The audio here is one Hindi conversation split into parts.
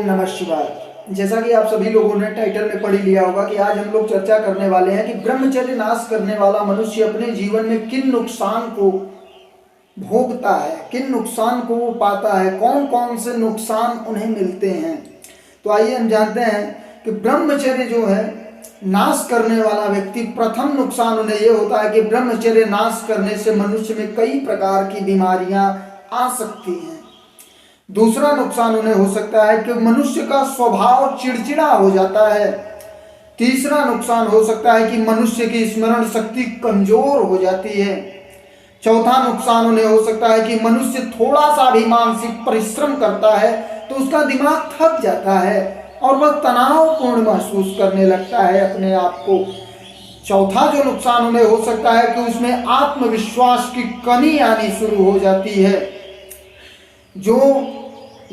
नमः शिवाय। जैसा कि आप सभी लोगों ने टाइटल में पढ़ लिया होगा कि आज हम लोग चर्चा करने वाले हैं कि ब्रह्मचर्य नाश करने वाला मनुष्य अपने जीवन में किन नुकसान को भोगता है, किन नुकसान को वो पाता है, कौन कौन से नुकसान उन्हें मिलते हैं। तो आइए हम जानते हैं कि ब्रह्मचर्य जो है नाश करने वाला व्यक्ति, प्रथम नुकसान उन्हें यह होता है कि ब्रह्मचर्य नाश करने से मनुष्य में कई प्रकार की बीमारियां आ सकती हैं। दूसरा नुकसान उन्हें हो सकता है कि मनुष्य का स्वभाव चिड़चिड़ा हो जाता है। तीसरा नुकसान हो सकता है कि मनुष्य की स्मरण शक्ति कमजोर हो जाती है। चौथा नुकसान उन्हें हो सकता है कि मनुष्य थोड़ा सा भी मानसिक परिश्रम करता है तो उसका दिमाग थक जाता है और वह तनावपूर्ण महसूस करने लगता है अपने आप को। चौथा जो नुकसान उन्हें हो सकता है कि उसमें आत्मविश्वास की कमी आनी शुरू हो जाती है। जो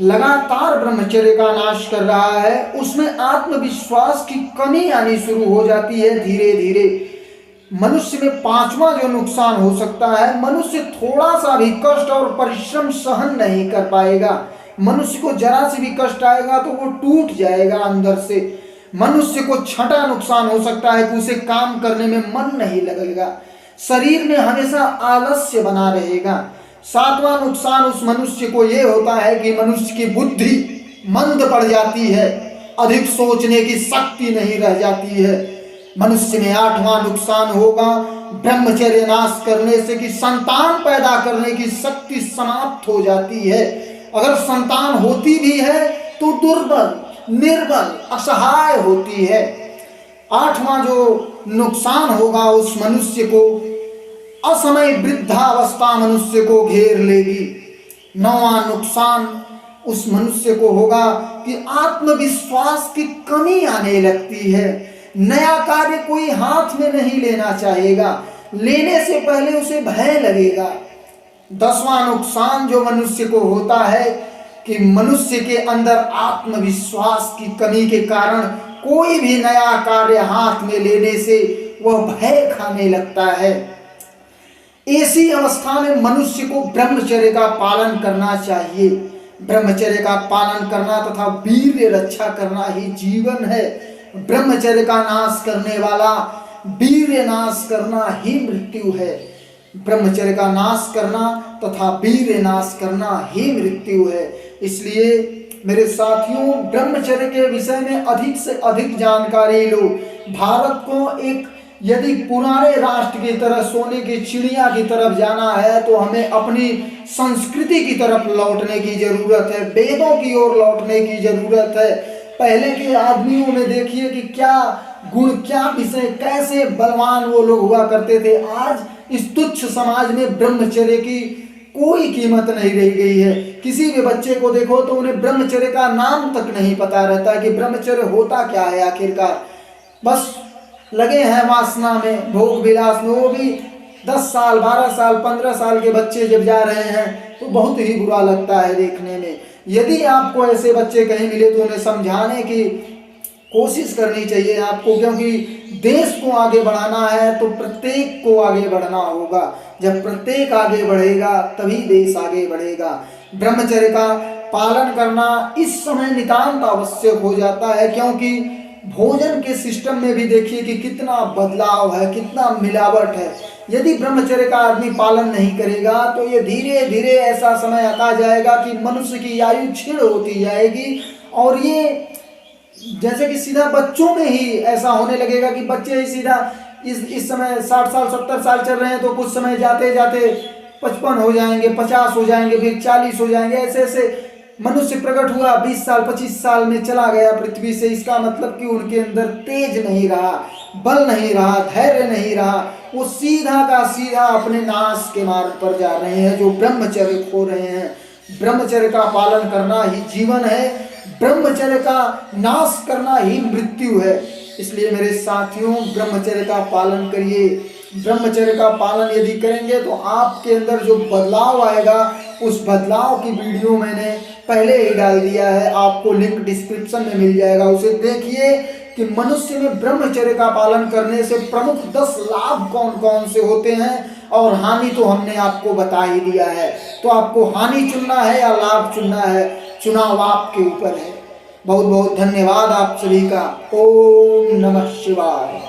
लगातार ब्रह्मचर्य का नाश कर रहा है उसमें आत्मविश्वास की कमी आनी शुरू हो जाती है धीरे धीरे। मनुष्य में पांचवा जो नुकसान हो सकता है, मनुष्य थोड़ा सा भी कष्ट और परिश्रम सहन नहीं कर पाएगा। मनुष्य को जरा से भी कष्ट आएगा तो वो टूट जाएगा अंदर से। मनुष्य को छठा नुकसान हो सकता है कि उसे काम करने में मन नहीं लगेगा, शरीर में हमेशा आलस्य बना रहेगा। सातवां नुकसान उस मनुष्य को यह होता है कि मनुष्य की बुद्धि मंद पड़ जाती है, अधिक सोचने की शक्ति नहीं रह जाती है। मनुष्य में आठवां नुकसान होगा ब्रह्मचर्य नाश करने से कि संतान पैदा करने की शक्ति समाप्त हो जाती है। अगर संतान होती भी है तो दुर्बल, निर्बल, असहाय होती है। आठवां जो नुकसान होगा उस मनुष्य को, असमय वृद्धावस्था मनुष्य को घेर लेगी। नौवां नुकसान उस मनुष्य को होगा कि आत्मविश्वास की कमी आने लगती है। नया कार्य कोई हाथ में नहीं लेना चाहेगा, लेने से पहले उसे भय लगेगा। 10वां नुकसान जो मनुष्य को होता है कि मनुष्य के अंदर आत्मविश्वास की कमी के कारण कोई भी नया कार्य हाथ में लेने से वह भय खाने लगता है। ऐसी अवस्था में मनुष्य को ब्रह्मचर्य का पालन करना चाहिए। ब्रह्मचर्य का पालन करना तथा वीर्य रक्षा करना ही जीवन है। ब्रह्मचर्य का नाश करने वाला वीर्य नाश करना ही मृत्यु है। ब्रह्मचर्य का नाश करना तथा वीर्य नाश करना ही मृत्यु है। इसलिए मेरे साथियों, ब्रह्मचर्य के विषय में अधिक से अधिक जानकारी लो। भारत को एक यदि पुराने राष्ट्र की तरह, सोने की चिड़िया की तरफ जाना है तो हमें अपनी संस्कृति की तरफ लौटने की जरूरत है, वेदों की ओर लौटने की जरूरत है। पहले के आदमियों में देखिए कि क्या गुण, क्या विषय, कैसे बलवान वो लोग हुआ करते थे। आज इस तुच्छ समाज में ब्रह्मचर्य की कोई कीमत नहीं रह गई है। किसी भी बच्चे को देखो तो उन्हें ब्रह्मचर्य का नाम तक नहीं पता रहता कि ब्रह्मचर्य होता क्या है आखिरकार। बस लगे हैं वासना में, भोग विलास में। वो भी 10 साल, 12 साल, 15 साल के बच्चे जब जा रहे हैं तो बहुत ही बुरा लगता है देखने में। यदि आपको ऐसे बच्चे कहीं मिले तो उन्हें समझाने की कोशिश करनी चाहिए आपको, क्योंकि देश को आगे बढ़ाना है तो प्रत्येक को आगे बढ़ना होगा। जब प्रत्येक आगे बढ़ेगा तभी देश आगे बढ़ेगा। ब्रह्मचर्य का पालन करना इस समय नितांत आवश्यक हो जाता है, क्योंकि भोजन के सिस्टम में भी देखिए कि कितना बदलाव है, कितना मिलावट है। यदि ब्रह्मचर्य का आदमी पालन नहीं करेगा तो ये धीरे धीरे ऐसा समय आता जाएगा कि मनुष्य की आयु क्षीण होती जाएगी। और ये जैसे कि सीधा बच्चों में ही ऐसा होने लगेगा कि बच्चे ही सीधा इस समय 60 साल 70 साल चल रहे हैं तो कुछ समय जाते जाते 55 हो जाएंगे, 50 हो जाएंगे, फिर 40 हो जाएंगे। ऐसे ऐसे मनुष्य प्रकट हुआ, 20 साल 25 साल में चला गया पृथ्वी से। इसका मतलब कि उनके अंदर तेज नहीं रहा, बल नहीं रहा, धैर्य नहीं रहा। वो सीधा का सीधा अपने नाश के मार्ग पर जा रहे हैं, जो ब्रह्मचर्य खो रहे हैं। ब्रह्मचर्य का पालन करना ही जीवन है, ब्रह्मचर्य का नाश करना ही मृत्यु है। इसलिए मेरे साथियों, ब्रह्मचर्य का पालन करिए। ब्रह्मचर्य का पालन यदि करेंगे तो आपके अंदर जो बदलाव आएगा, उस बदलाव की वीडियो मैंने पहले ही डाल दिया है, आपको लिंक डिस्क्रिप्शन में मिल जाएगा। उसे देखिए कि मनुष्य में ब्रह्मचर्य का पालन करने से प्रमुख 10 लाभ कौन कौन से होते हैं, और हानि तो हमने आपको बता ही दिया है। तो आपको हानि चुनना है या लाभ चुनना है, चुनाव आपके ऊपर है। बहुत बहुत धन्यवाद आप सभी का। ओम नमः शिवाय।